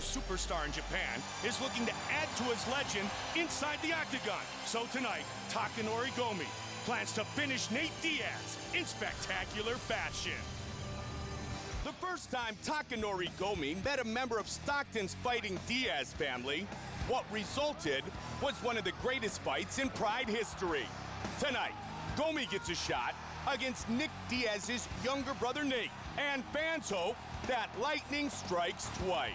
superstar in Japan, is looking to add to his legend inside the octagon. So tonight, Takanori Gomi plans to finish Nate Diaz in spectacular fashion. The first time Takanori Gomi met a member of Stockton's fighting Diaz family, what resulted was one of the greatest fights in Pride history. Tonight, Gomi gets a shot against Nick Diaz's younger brother Nate, and fans hope that lightning strikes twice.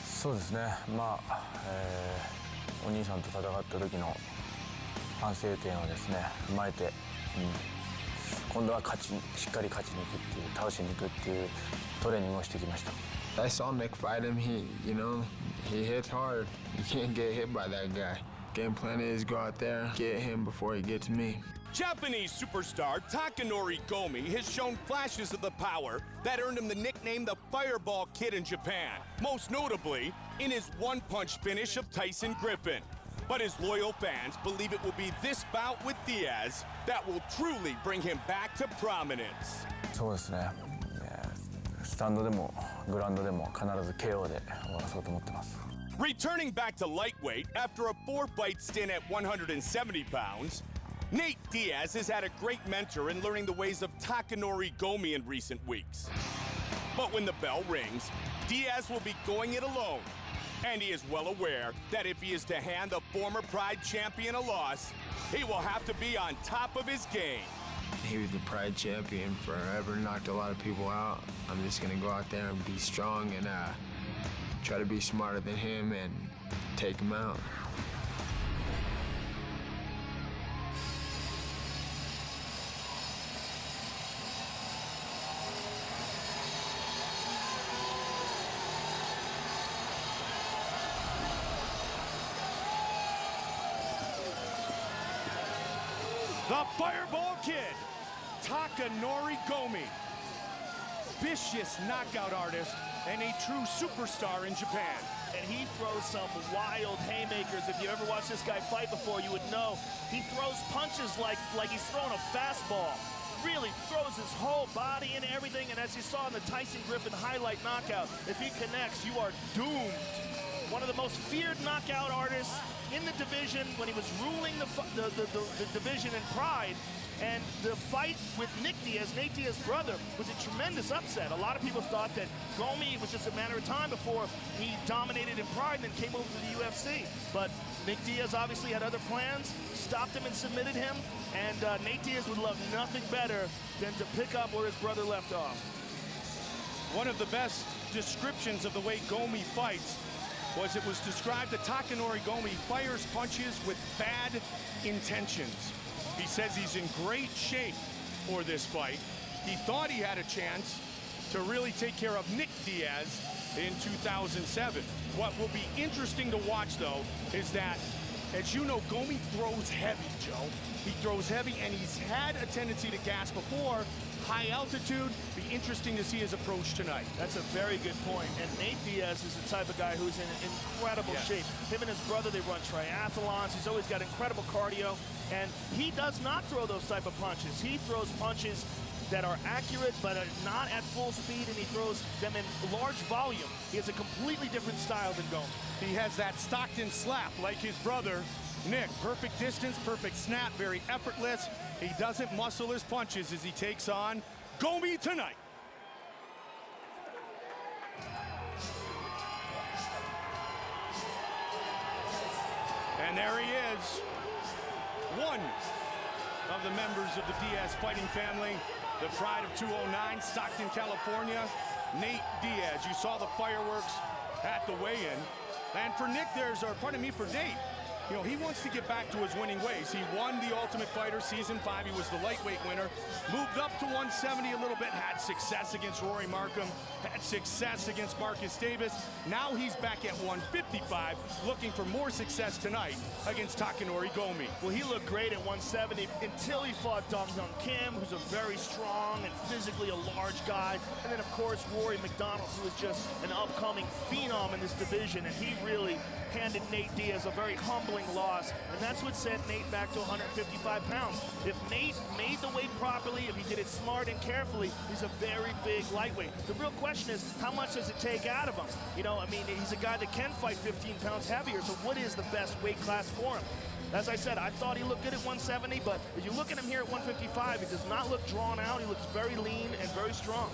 そうですね、お兄さんと戦った時の反省点をですね踏まえて、今度はしっかり勝ちに行くっていう、倒しに行くっていうトレーニングをしてきました。I saw Nick fight him. He hits hard. You can't get hit by that guy. Game plan is go out there, get him before he gets me. Japanese superstar Takanori Gomi has shown flashes of the power that earned him the nickname the Fireball Kid in Japan, most notably in his one-punch finish of Tyson Griffin. But his loyal fans believe it will be this bout with Diaz that will truly bring him back to prominence. そうですね、スタンドでもグラウンドでも必ず KO で終わらそうと思ってます。Returning back to lightweight after a 4-fight stint at 170 pounds, Nate Diaz has had a great mentor in learning the ways of Takanori Gomi in recent weeks. But when the bell rings, Diaz will be going it alone. And he is well aware that if he is to hand the former Pride champion a loss, he will have to be on top of his game. He was the Pride champion forever, knocked a lot of people out. I'm just gonna go out there and be strong and try to be smarter than him and take him out. The Fireball Kid, Takanori Gomi. Vicious knockout artist and a true superstar in Japan. And he throws some wild haymakers. If you ever watched this guy fight before, you would know he throws punches like he's throwing a fastball. Really throws his whole body into everything. And as you saw in the Tyson Griffin highlight knockout, if he connects, you are doomed. One of the most feared knockout artists in the division when he was ruling the division in Pride. And the fight with Nick Diaz, Nate Diaz's brother, was a tremendous upset. A lot of people thought that Gomi was just a matter of time before he dominated in Pride and then came over to the UFC. But Nick Diaz obviously had other plans, stopped him and submitted him, and Nate Diaz would love nothing better than to pick up where his brother left off. One of the best descriptions of the way Gomi fights was it was described that Takanori Gomi fires punches with bad intentions. He says he's in great shape for this fight. He thought he had a chance to really take care of Nick Diaz in 2007. What will be interesting to watch, though, is that, as you know, Gomi throws heavy, Joe. He throws heavy, and he's had a tendency to gas before. High altitude, be interesting to see his approach tonight. That's a very good point. And Nate Diaz is the type of guy who's in incredible shape. Him and his brother, they run triathlons. He's always got incredible cardio. And he does not throw those type of punches. He throws punches that are accurate but are not at full speed, and he throws them in large volume. He has a completely different style than Gomi. He has that Stockton slap like his brother, Nick. Perfect distance, perfect snap, very effortless. He doesn't muscle his punches as he takes on Gomi tonight. And there he is, one of the members of the Diaz fighting family, the pride of 209, Stockton, California, Nate Diaz. You saw the fireworks at the weigh-in. And for Nick, for Nate, you know, he wants to get back to his winning ways. He won the Ultimate Fighter Season 5. He was the lightweight winner. Moved up to 170 a little bit. Had success against Rory Markham. Had success against Marcus Davis. Now he's back at 155, looking for more success tonight against Takanori Gomi. Well, he looked great at 170 until he fought Dong Hyun Kim, who's a very strong and physically a large guy. And then, of course, Rory McDonald, who is just an upcoming phenom in this division. And he really handed Nate Diaz a very humbling glaring loss, and that's what sent Nate back to 155 pounds. If Nate made the weight properly, if he did it smart and carefully, he's a very big lightweight. The real question is, how much does it take out of him? You know, I mean, he's a guy that can fight 15 pounds heavier, so what is the best weight class for him? As I said, I thought he looked good at 170, but if you look at him here at 155, he does not look drawn out. He looks very lean and very strong.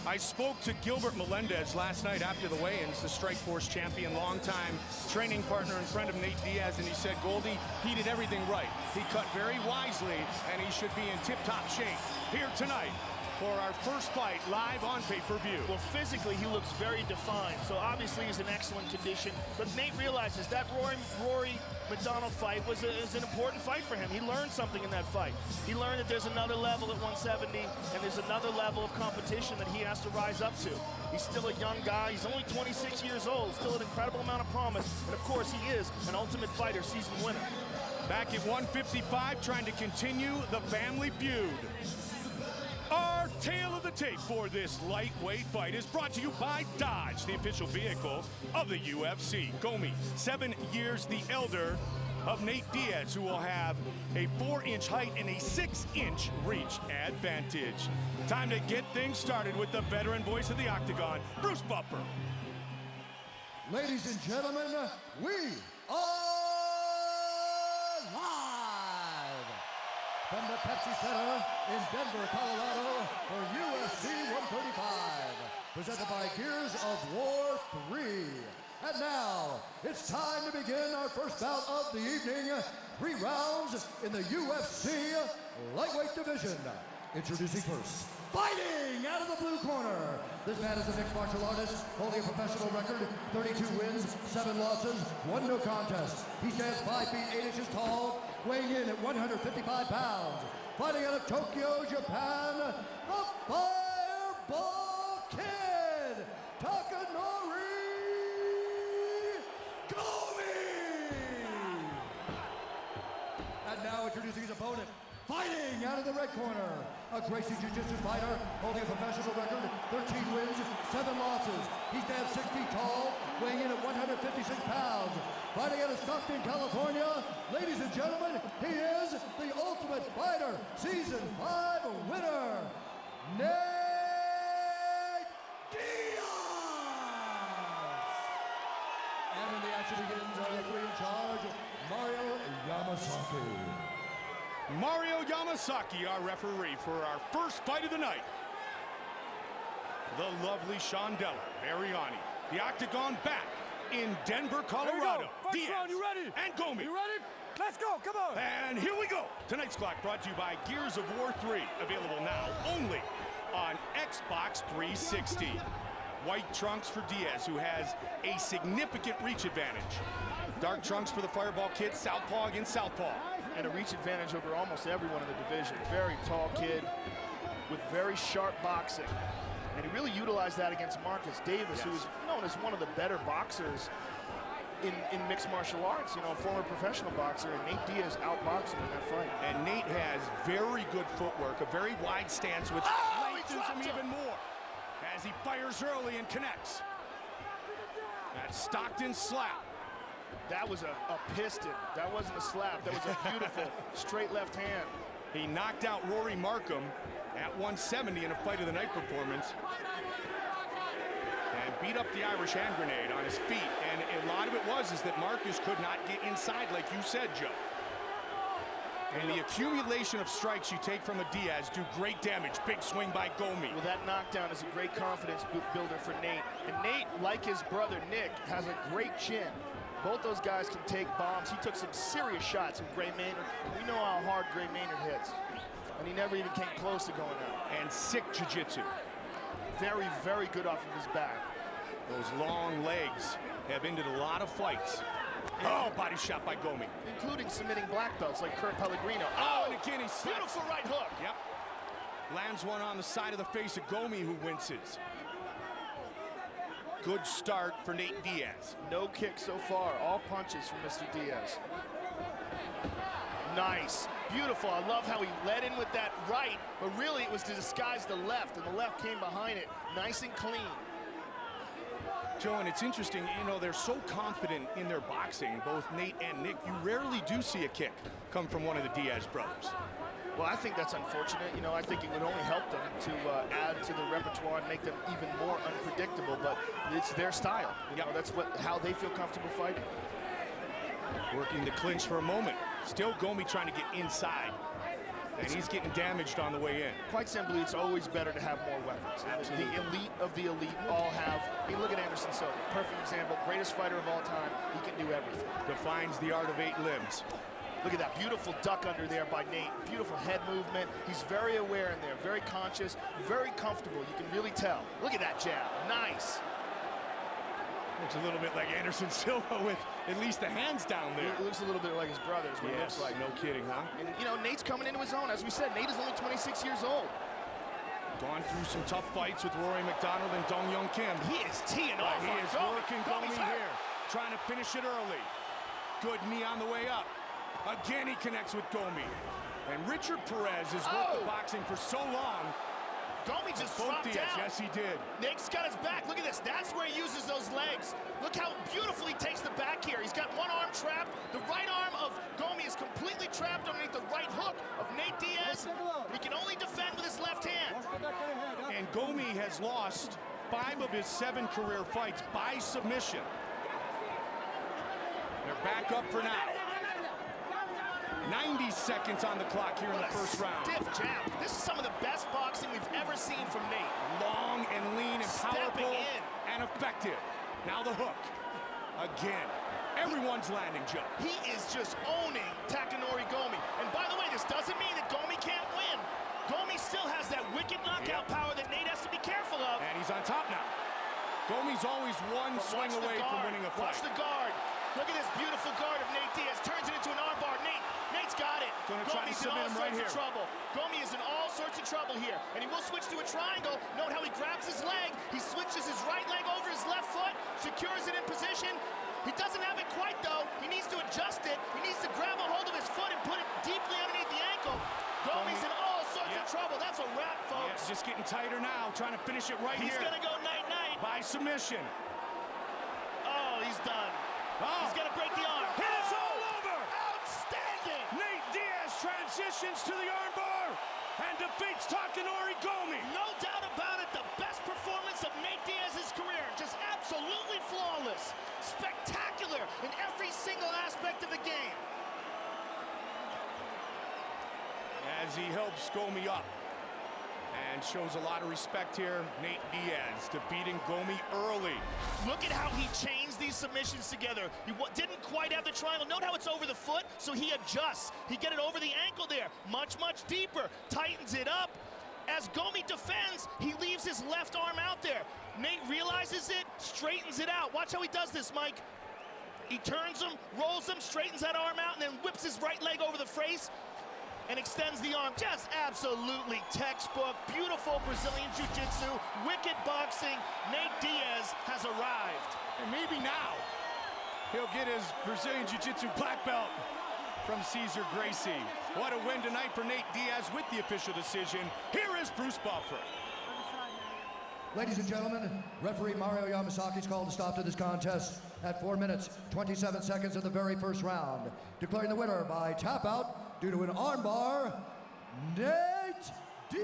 I spoke to Gilbert Melendez last night after the weigh-ins, the Strikeforce champion, longtime training partner and friend of Nate Diaz, and he said, Goldie, he did everything right. He cut very wisely, and he should be in tip-top shape here tonight for our first fight live on pay-per-view. Well, physically, he looks very defined, so obviously he's in excellent condition. But Nate realizes that Rory McDonald fight is an important fight for him. He learned something in that fight. He learned that there's another level at 170, and there's another level of competition that he has to rise up to. He's still a young guy. He's only 26 years old, still an incredible amount of promise, and of course he is an Ultimate Fighter season winner. Back at 155, trying to continue the family feud. Our tale of the tape for this lightweight fight is brought to you by Dodge, the official vehicle of the UFC. Gomi, 7 years the elder of Nate Diaz, who will have a 4-inch height and a 6-inch reach advantage. Time to get things started with the veteran voice of the Octagon, Bruce Buffer. Ladies and gentlemen, we are live from the Pepsi Center in Denver, Colorado for UFC 135, presented by Gears of War 3. And now, it's time to begin our first bout of the evening. 3 rounds in the UFC lightweight division. Introducing first, fighting out of the blue corner. This man is a mixed martial artist, holding a professional record, 32 wins, 7 losses, 1 no contest. He stands 5 feet 8 inches tall, weighing in at 155 pounds. Fighting out of Tokyo, Japan, the Fireball Kid, Takanori Gomi! And now introducing his opponent, fighting out of the red corner, a Gracie Jiu-Jitsu fighter holding a professional record, 13 wins, 7 losses. He stands 6 feet tall, weighing in at 156 pounds. Fighting out of Stockton, California, ladies and gentlemen, he is the Ultimate Fighter Season 5 winner, Nate Diaz! And when the action begins, our referee in charge, Mario Yamasaki. Mario Yamasaki, our referee for our first fight of the night. The lovely Shondella Mariani, the Octagon back in Denver, Colorado. Diaz round, you ready? And Gomi. You ready? Let's go, come on. And here we go. Tonight's clock brought to you by Gears of War 3, available now only on Xbox 360. White trunks for Diaz, who has a significant reach advantage. Dark trunks for the Fireball Kid, southpaw against southpaw. And a reach advantage over almost everyone in the division. Very tall kid with very sharp boxing. And he really utilized that against Marcus Davis, who is known as one of the better boxers in mixed martial arts, you know, a former professional boxer, and Nate Diaz outboxed him in that fight. And Nate has very good footwork, a very wide stance, which lengthens him even more as he fires early and connects. That Stockton slap. That was a piston. That wasn't a slap. That was a beautiful straight left hand. He knocked out Rory Markham at 170 in a fight of the night performance. And beat up the Irish hand grenade on his feet. And a lot of it is that Marcus could not get inside, like you said, Joe. And the accumulation of strikes you take from a Diaz do great damage. Big swing by Gomi. Well, that knockdown is a great confidence builder for Nate. And Nate, like his brother Nick, has a great chin. Both those guys can take bombs. He took some serious shots from Gray Maynard. We know how hard Gray Maynard hits. And he never even came close to going out. And sick jiu-jitsu. Very, very good off of his back. Those long legs have ended a lot of fights. Oh, body shot by Gomi. Including submitting black belts like Kurt Pellegrino. Oh, and again he slaps. Beautiful right hook. Yep. Lands one on the side of the face of Gomi, who winces. Good start for Nate Diaz. No kick so far. All punches from Mr. Diaz. Nice. Beautiful. I love how he led in with that right, but really it was to disguise the left, and the left came behind it. Nice and clean. Joe, and it's interesting, you know, they're so confident in their boxing, both Nate and Nick. You rarely do see a kick come from one of the Diaz brothers. Well, I think that's unfortunate. You know, I think it would only help them to add to the repertoire and make them even more unpredictable, but it's their style. You know, that's how they feel comfortable fighting. Working the clinch for a moment. Still Gomi trying to get inside. And he's getting damaged on the way in. Quite simply, it's always better to have more weapons. Absolutely. The elite of the elite all have. I mean, look at Anderson Silva. Perfect example. Greatest fighter of all time. He can do everything. Defines the art of 8 limbs. Look at that beautiful duck under there by Nate. Beautiful head movement. He's very aware in there, very conscious, very comfortable. You can really tell. Look at that jab. Nice. Looks a little bit like Anderson Silva with at least the hands down there. It looks a little bit like his brother, is what it looks like. No kidding, huh? And, you know, Nate's coming into his own. As we said, Nate is only 26 years old. Gone through some tough fights with Rory McDonald and Dong Young Kim. He is teeing off. He is working Gomi here, trying to finish it early. Good knee on the way up. Again, he connects with Gomi. And Richard Perez has worked the boxing for so long. Gomi just dropped down. Yes, he did. Nate's got his back. Look at this. That's where he uses those legs. Look how beautifully he takes the back here. He's got one arm trapped. The right arm of Gomi is completely trapped underneath the right hook of Nate Diaz. He can only defend with his left hand. And Gomi has lost 5 of his 7 career fights by submission. They're back up for now. 90 seconds on the clock here in the first round. Stiff jab. This is some of the best boxing we've ever seen from Nate. Long and lean and powerful and effective. Now the hook. Again. Everyone's landing, Joe. He is just owning Takanori Gomi. And by the way, this doesn't mean that Gomi can't win. Gomi still has that wicked knockout power that Nate has to be careful of. And he's on top now. Gomi's always one swing away from winning a fight. Watch the guard. Look at this beautiful guard of Nate Diaz. Turns it into an armbar. Nate's got it. Gomi's in all sorts of trouble. Gomi is in all sorts of trouble here. And he will switch to a triangle. Note how he grabs his leg. He switches his right leg over his left foot. Secures it in position. He doesn't have it quite, though. He needs to adjust it. He needs to grab a hold of his foot and put it deeply underneath the ankle. Gomi's in all sorts of trouble. That's a wrap, folks. Just getting tighter now. Trying to finish it right here. He's going to go night-night. By submission. Oh, he's done. He's going to break the arm. It's all over. Outstanding. Nate Diaz transitions to the armbar and defeats Takanori Gomi. No doubt about it, the best performance of Nate Diaz's career. Just absolutely flawless. Spectacular in every single aspect of the game. As he helps Gomi up and shows a lot of respect here, Nate Diaz defeating Gomi early. Look at how he chains these submissions together. He didn't quite have the triangle. Note how it's over the foot, so he adjusts. He get it over the ankle there, much, much deeper. Tightens it up. As Gomi defends, he leaves his left arm out there. Nate realizes it, straightens it out. Watch how he does this, Mike. He turns him, rolls him, straightens that arm out, and then whips his right leg over the face and extends the arm. Just absolutely textbook. Beautiful Brazilian jiu-jitsu, wicked boxing. Nate Diaz has arrived. And maybe now he'll get his Brazilian jiu-jitsu black belt from Cesar Gracie. What a win tonight for Nate Diaz with the official decision. Here is Bruce Buffer. Ladies and gentlemen, referee Mario Yamasaki's called a stop to this contest at 4 minutes, 27 seconds of the very first round. Declaring the winner by tap out due to an armbar, Nate Diaz.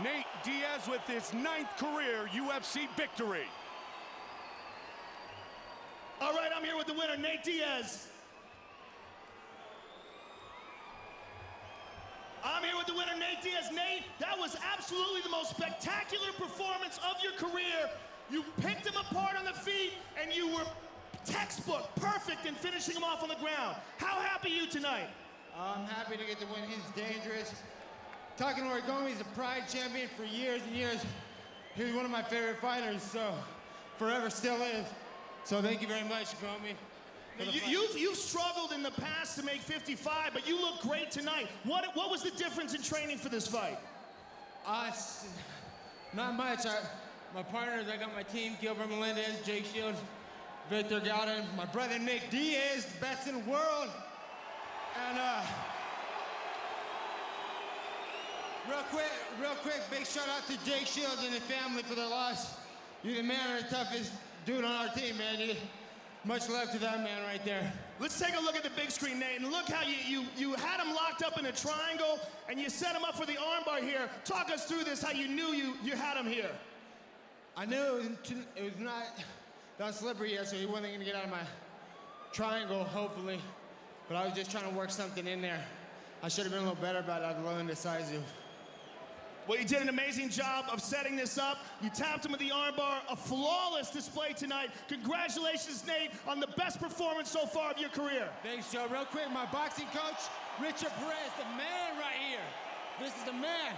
Nate Diaz with his 9th career UFC victory. All right, I'm here with the winner, Nate Diaz. I'm here with the winner, Nate Diaz. Nate, that was absolutely the most spectacular performance of your career. You picked him apart on the feet, and you were textbook, perfect in finishing him off on the ground. How happy are you tonight? I'm happy to get the win. He's dangerous. Takanori Gomi is a Pride champion for years and years. He was one of my favorite fighters, so forever still is. So thank you very much, Gomi. You've struggled in the past to make 55, but you look great tonight. What was the difference in training for this fight? Not much. My partners, I got my team, Gilbert Melendez, Jake Shields, Victor Gowden, my brother Nick Diaz, the best in the world. And Real quick, big shout out to Jake Shields and his family for their loss. You're the man and the toughest dude on our team, man. Much love to that man right there. Let's take a look at the big screen, Nate, and look how you had him locked up in a triangle, and you set him up for the armbar here. Talk us through this, how you knew you had him here. I knew it was not that slippery yet, so he wasn't gonna get out of my triangle, hopefully. But I was just trying to work something in there. I should have been a little better about it. I was a little indecisive. Well, you did an amazing job of setting this up. You tapped him with the armbar. A flawless display tonight. Congratulations, Nate, on the best performance so far of your career. Thanks, Joe. Real quick, my boxing coach, Richard Perez, the man right here. This is the man.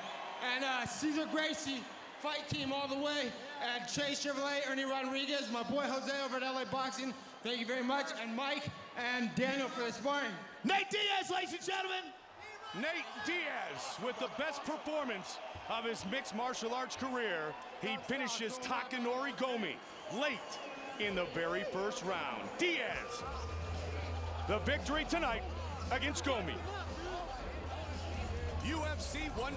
And Cesar Gracie, fight team all the way. And Chase Chevrolet, Ernie Rodriguez, my boy Jose over at LA Boxing. Thank you very much. And Mike and Daniel for the sparring. Nate Diaz, ladies and gentlemen. Nate Diaz with the best performance of his mixed martial arts career. He finishes Takanori Gomi late in the very first round. Diaz, the victory tonight against Gomi. UFC 130.